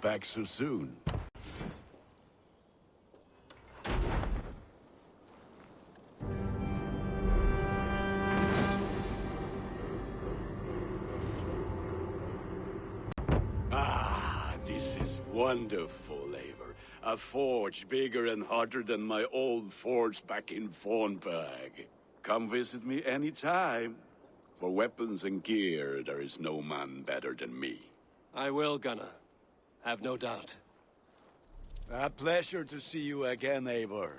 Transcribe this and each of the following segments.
Back so soon. Ah, this is wonderful, Eivor. A forge bigger and hotter than my old forge back in Fornburg. Come visit me anytime. For weapons and gear, there is no man better than me. I will, Gunnar. Have no doubt. A pleasure to see you again, Eivor.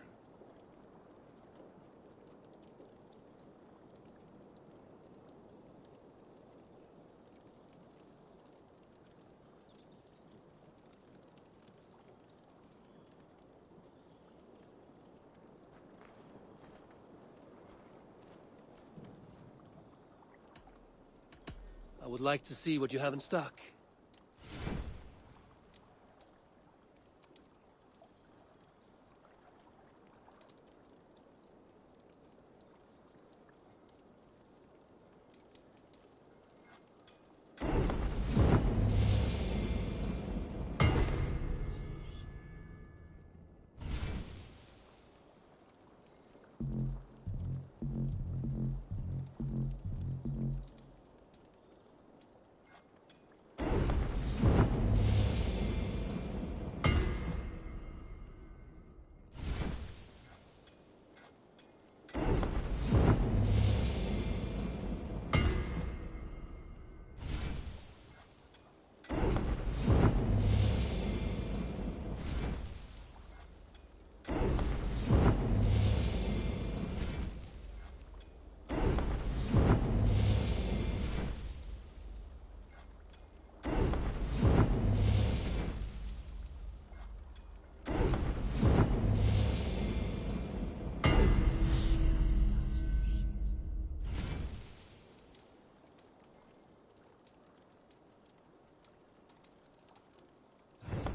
I would like to see what you have in stock.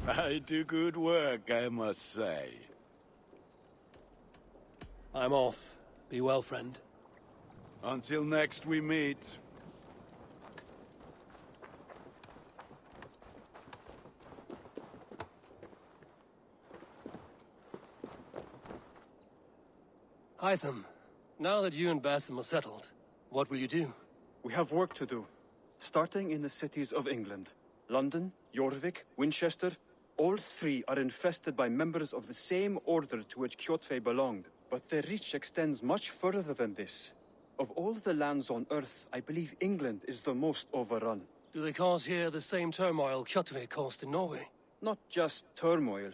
I do good work, I must say. I'm off. Be well, friend. Until next we meet. Hytham, now that you and Basim are settled, what will you do? We have work to do, starting in the cities of England. London, Jorvik, Winchester, all three are infested by members of the same order to which Kjotve belonged. But their reach extends much further than this. Of all the lands on Earth, I believe England is the most overrun. Do they cause here the same turmoil Kjotve caused in Norway? Not just turmoil.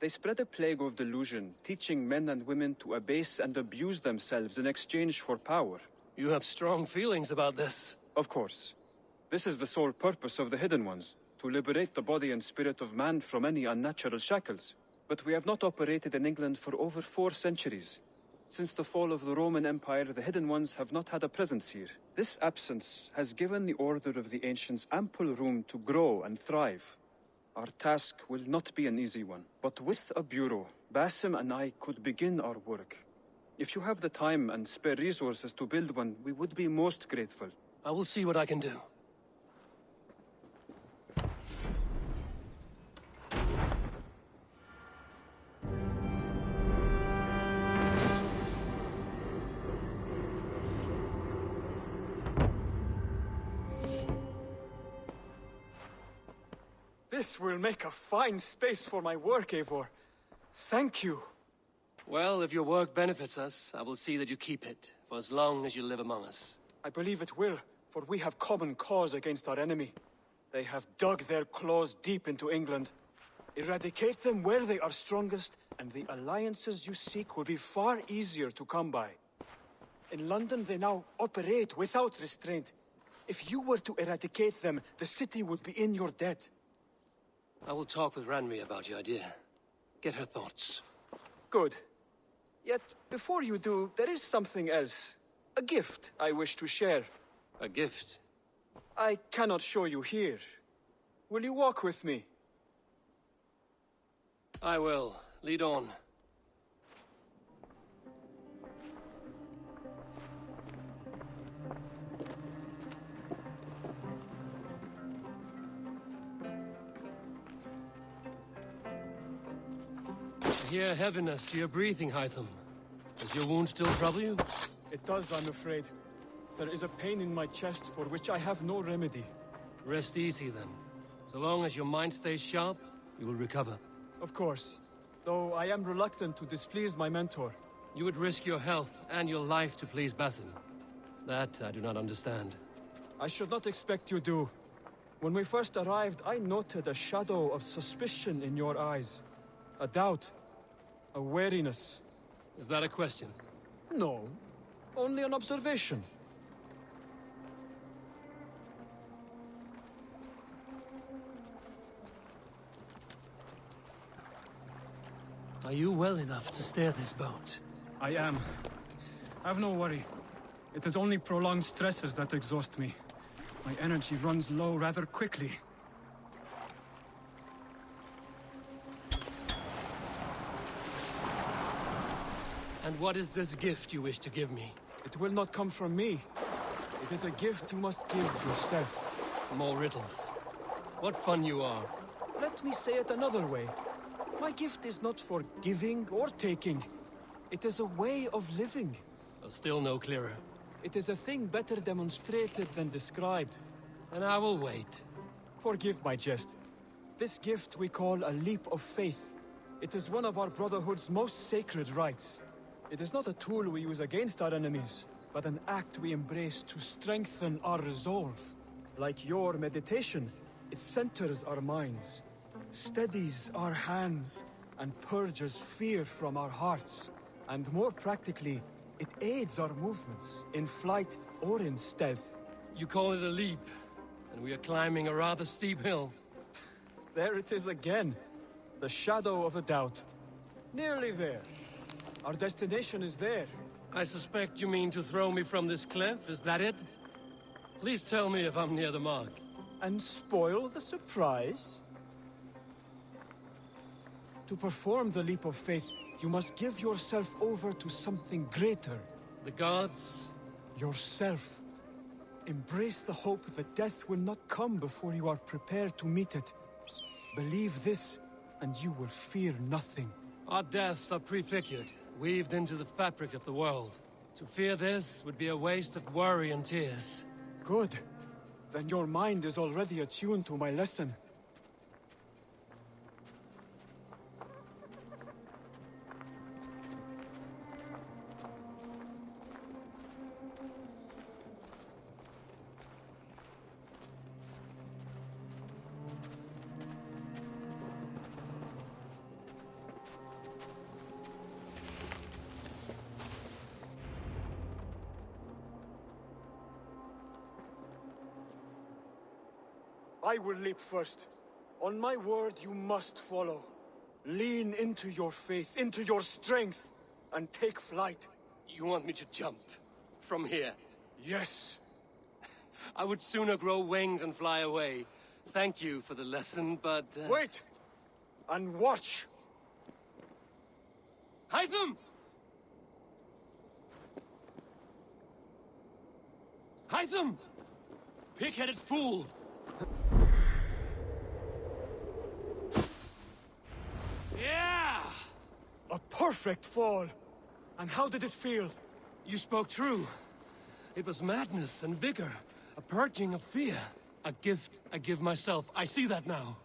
They spread a plague of delusion, teaching men and women to abase and abuse themselves in exchange for power. You have strong feelings about this. Of course. This is the sole purpose of the Hidden Ones, to liberate the body and spirit of man from any unnatural shackles. But we have not operated in England for over 4 centuries. Since the fall of the Roman Empire, the Hidden Ones have not had a presence here. This absence has given the Order of the Ancients ample room to grow and thrive. Our task will not be an easy one, but with a bureau, Basim and I could begin our work. If you have the time and spare resources to build one, we would be most grateful. I will see what I can do. This will make a fine space for my work, Eivor. Thank you. Well, if your work benefits us, I will see that you keep it, for as long as you live among us. I believe it will, for we have common cause against our enemy. They have dug their claws deep into England. Eradicate them where they are strongest, and the alliances you seek will be far easier to come by. In London, they now operate without restraint. If you were to eradicate them, the city would be in your debt. I will talk with Ranri about your idea. Get her thoughts. Good. Yet, before you do, there is something else. A gift I wish to share. A gift? I cannot show you here. Will you walk with me? I will. Lead on. hear heaviness to your breathing, Hytham. Does your wound still trouble you? It does, I'm afraid. There is a pain in my chest for which I have no remedy. Rest easy, then. So long as your mind stays sharp, you will recover. Of course. Though I am reluctant to displease my mentor. You would risk your health and your life to please Basim. That I do not understand. I should not expect you do. When we first arrived, I noted a shadow of suspicion in your eyes. A doubt. A wariness. Is that a question? No. Only an observation. Are you well enough to steer this boat? I am. Have no worry. It is only prolonged stresses that exhaust me. My energy runs low rather quickly. And what is this gift you wish to give me? It will not come from me. It is a gift you must give yourself. More riddles. What fun you are. Let me say it another way. My gift is not for giving or taking. It is a way of living. Still no clearer. It is a thing better demonstrated than described. And I will wait. Forgive my jest. This gift we call a leap of faith. It is one of our Brotherhood's most sacred rites. It is not a tool we use against our enemies, but an act we embrace to strengthen our resolve. Like your meditation, it centers our minds, steadies our hands, and purges fear from our hearts. And more practically, it aids our movements, in flight or in stealth. You call it a leap, and we are climbing a rather steep hill. There it is again. The shadow of a doubt. Nearly there. Our destination is there. I suspect you mean to throw me from this cliff, is that it? Please tell me if I'm near the mark. And spoil the surprise? To perform the leap of faith, you must give yourself over to something greater. The gods? Yourself. Embrace the hope that death will not come before you are prepared to meet it. Believe this, and you will fear nothing. Our deaths are prefigured, weaved into the fabric of the world. To fear this would be a waste of worry and tears. Good. Then your mind is already attuned to my lesson. I will leap first. On my word, you must follow. Lean into your faith, into your strength, and take flight. You want me to jump? From here? Yes. I would sooner grow wings and fly away. Thank you for the lesson, but... Wait! And watch! Hytham! Hytham! Pig-headed fool! Yeah! A perfect fall! And how did it feel? You spoke true. It was madness and vigor. A purging of fear. A gift I give myself. I see that now.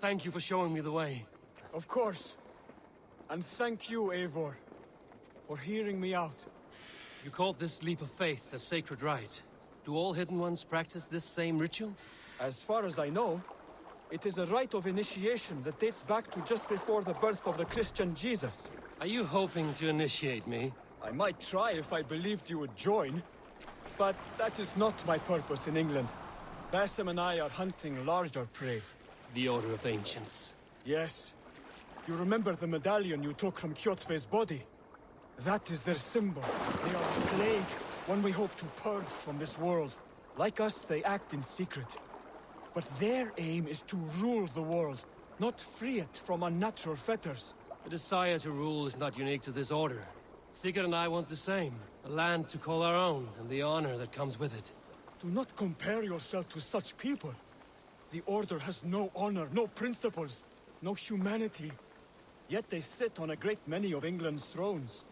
Thank you for showing me the way. Of course. And thank you, Eivor, for hearing me out. You called this leap of faith a sacred rite. Do all Hidden Ones practice this same ritual? As far as I know, it is a rite of initiation that dates back to just before the birth of the Christian Jesus. Are you hoping to initiate me? I might try if I believed you would join. But that is not my purpose in England. Basim and I are hunting larger prey. The Order of Ancients. Yes. You remember the medallion you took from Kjotve's body? That is their symbol. They are a plague, one we hope to purge from this world. Like us, they act in secret. But their aim is to rule the world, not free it from unnatural fetters. The desire to rule is not unique to this order. Sigurd and I want the same. A land to call our own, and the honor that comes with it. Do not compare yourself to such people. The Order has no honor, no principles, no humanity. Yet they sit on a great many of England's thrones.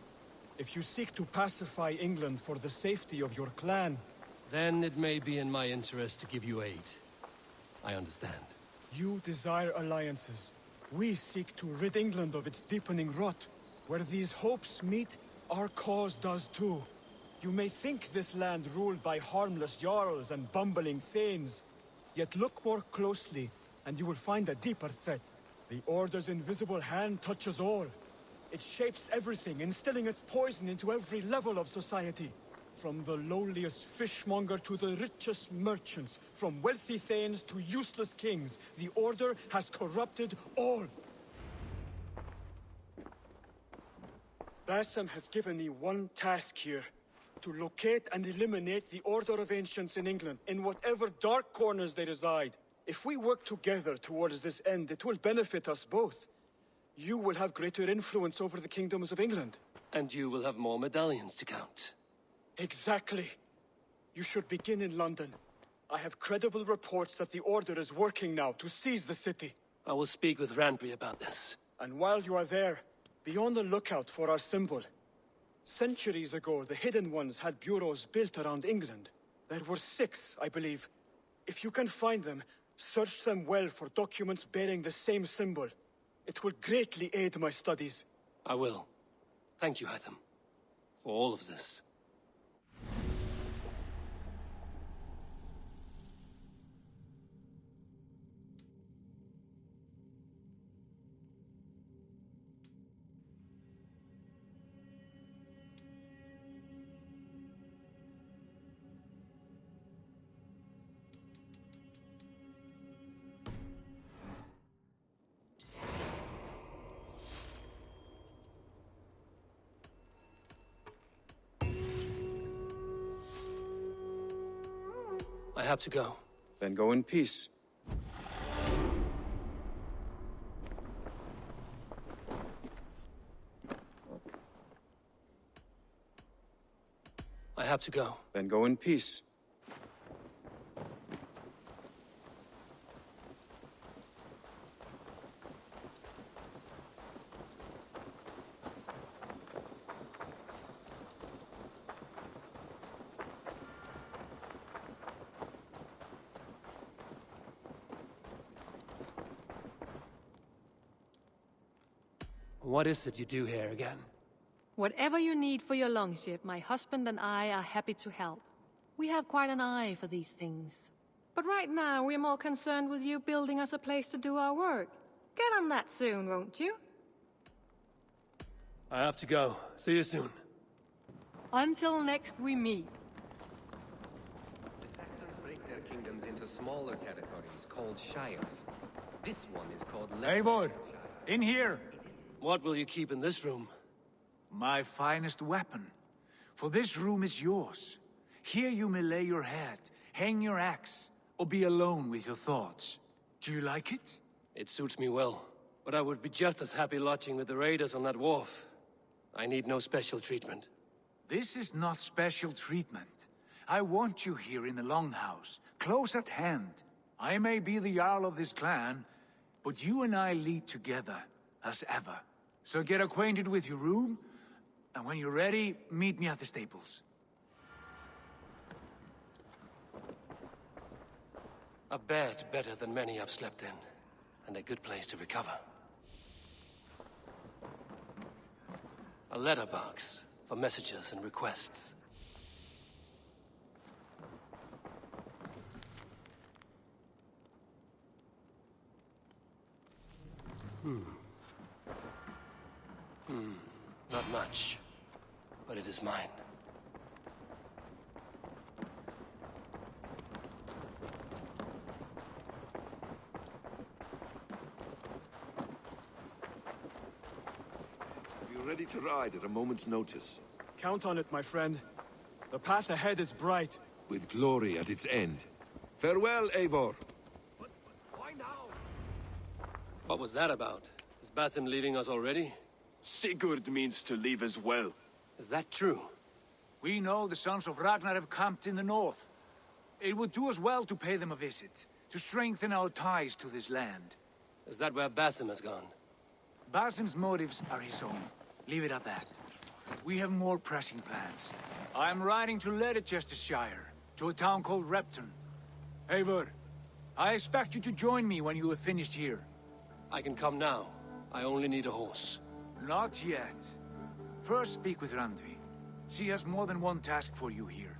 If you seek to pacify England for the safety of your clan, Then it may be in my interest to give you aid. I understand. you desire alliances. We seek to rid England of its deepening rot. Where these hopes meet, our cause does too. You may think this land ruled by harmless jarls and bumbling thanes. Yet look more closely, and you will find a deeper threat. The Order's invisible hand touches all. It shapes everything, instilling its poison into every level of society. From the lowliest fishmonger to the richest merchants, from wealthy thanes to useless kings, the Order has corrupted all. Bassam has given me one task here. To locate and eliminate the Order of Ancients in England, in whatever dark corners they reside. If we work together towards this end, it will benefit us both. You will have greater influence over the kingdoms of England. And you will have more medallions to count. Exactly. You should begin in London. I have credible reports that the Order is working now to seize the city. I will speak with Randbury about this. And while you are there, be on the lookout for our symbol. Centuries ago, the Hidden Ones had bureaus built around England. There were 6, I believe. If you can find them, search them well for documents bearing the same symbol. It will greatly aid my studies. I will. Thank you, Hytham, for all of this. I have to go. Then go in peace. I have to go. Then go in peace. What is it you do here again? Whatever you need for your longship, my husband and I are happy to help. We have quite an eye for these things. But right now, we're more concerned with you building us a place to do our work. Get on that soon, won't you? I have to go. See you soon. Until next we meet. The Saxons break their kingdoms into smaller territories called shires. This one is called Eivor, in here! What will you keep in this room? My finest weapon. For this room is yours. Here you may lay your head, hang your axe, or be alone with your thoughts. Do you like it? It suits me well, but I would be just as happy lodging with the raiders on that wharf. I need no special treatment. This is not special treatment. I want you here in the Longhouse, close at hand. I may be the Jarl of this clan, but you and I lead together, as ever. So get acquainted with your room, and when you're ready, meet me at the stables. A bed better than many I've slept in, and a good place to recover. A letterbox for messages and requests. Not much, but it is mine. Be ready to ride at a moment's notice. Count on it, my friend. The path ahead is bright. With glory at its end. Farewell, Eivor. Why now? What was that about? Is Basim leaving us already? Sigurd means to leave as well. Is that true? We know the sons of Ragnar have camped in the north. It would do us well to pay them a visit, to strengthen our ties to this land. Is that where Basim has gone? Basim's motives are his own. Leave it at that. We have more pressing plans. I am riding to Leicestershire, to a town called Repton. Eivor, I expect you to join me when you have finished here. I can come now. I only need a horse. Not yet. First speak with Randvi. She has more than one task for you here.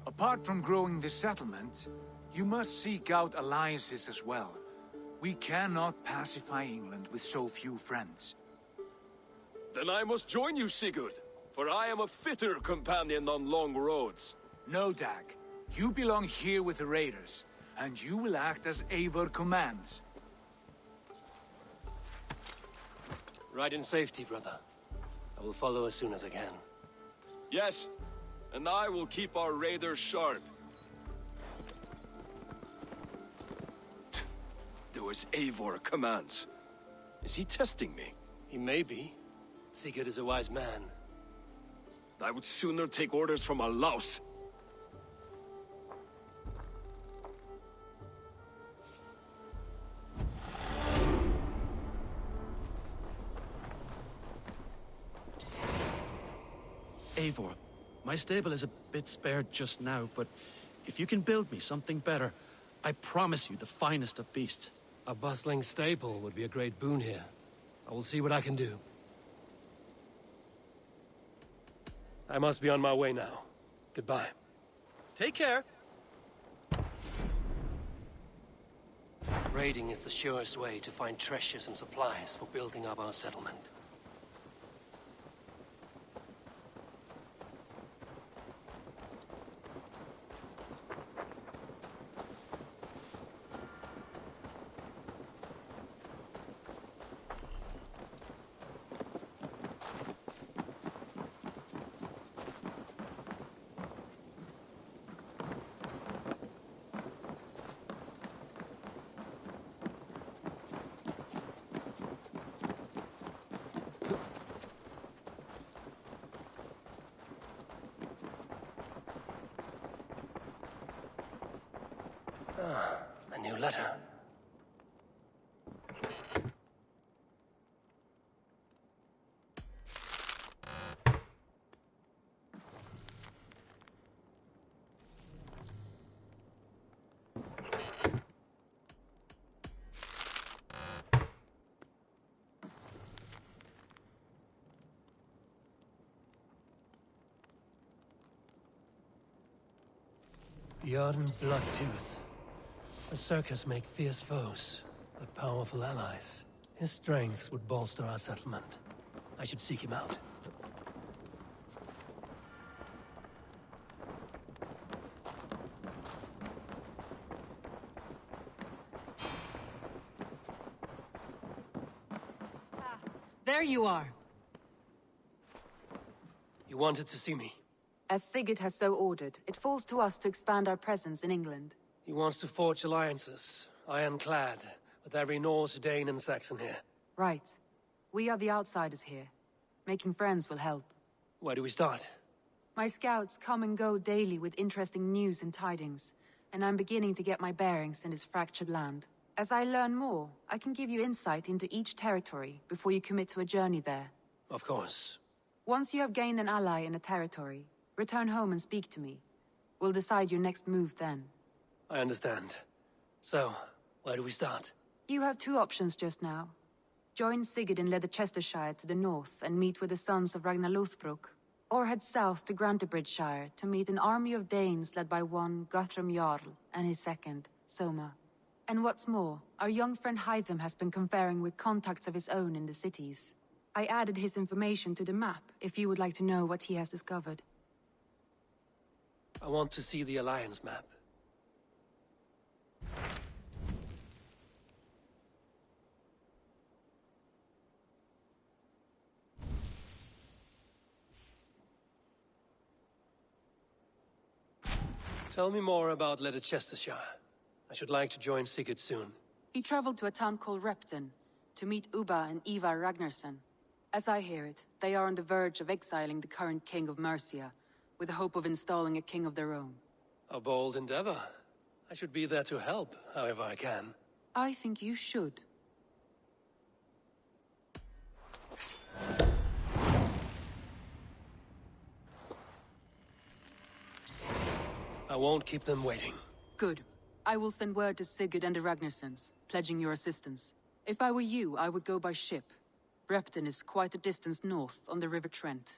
Apart from growing this settlement, you must seek out alliances as well. We cannot pacify England with so few friends. Then I must join you, Sigurd, for I am a fitter companion on long roads. No, Dag. You belong here with the raiders, and you will act as Eivor commands. Ride in safety, brother. I will follow as soon as I can. Yes, and I will keep our raiders sharp. Do as Eivor commands. Is he testing me? He may be. Sigurd is a wise man. I would sooner take orders from a louse. Eivor, my stable is a bit spared just now, but if you can build me something better, I promise you the finest of beasts. A bustling stable would be a great boon here. I will see what I can do. I must be on my way now. Goodbye. Take care. Raiding is the surest way to find treasures and supplies for building up our settlement. A new letter. Bjorn Bloodtooth. A circus make fierce foes, but powerful allies. His strength would bolster our settlement. I should seek him out. There you are. You wanted to see me? As Sigurd has so ordered, it falls to us to expand our presence in England. He wants to forge alliances, ironclad, with every Norse, Dane, and Saxon here. Right. We are the outsiders here. Making friends will help. Where do we start? My scouts come and go daily with interesting news and tidings, and I'm beginning to get my bearings in this fractured land. As I learn more, I can give you insight into each territory before you commit to a journey there. Of course. Once you have gained an ally in a territory, return home and speak to me. We'll decide your next move then. I understand. So, where do we start? You have two options just now. Join Sigurd in Leicestershire to the north and meet with the sons of Ragnar Lothbrok, or head south to Grantebridgeshire to meet an army of Danes led by one Guthrum Jarl and his second, Soma. And what's more, our young friend Hytham has been conferring with contacts of his own in the cities. I added his information to the map if you would like to know what he has discovered. I want to see the Alliance map. Tell me more about Leicestershire. I should like to join Sigurd soon. He traveled to a town called Repton to meet Ubba and Ivar Ragnarsson. As I hear it, they are on the verge of exiling the current king of Mercia, with the hope of installing a king of their own. A bold endeavor. I should be there to help, however I can. I think you should. won't keep them waiting. Good. I will send word to Sigurd and the Ragnarsons, pledging your assistance. If I were you, I would go by ship. Repton is quite a distance north on the River Trent.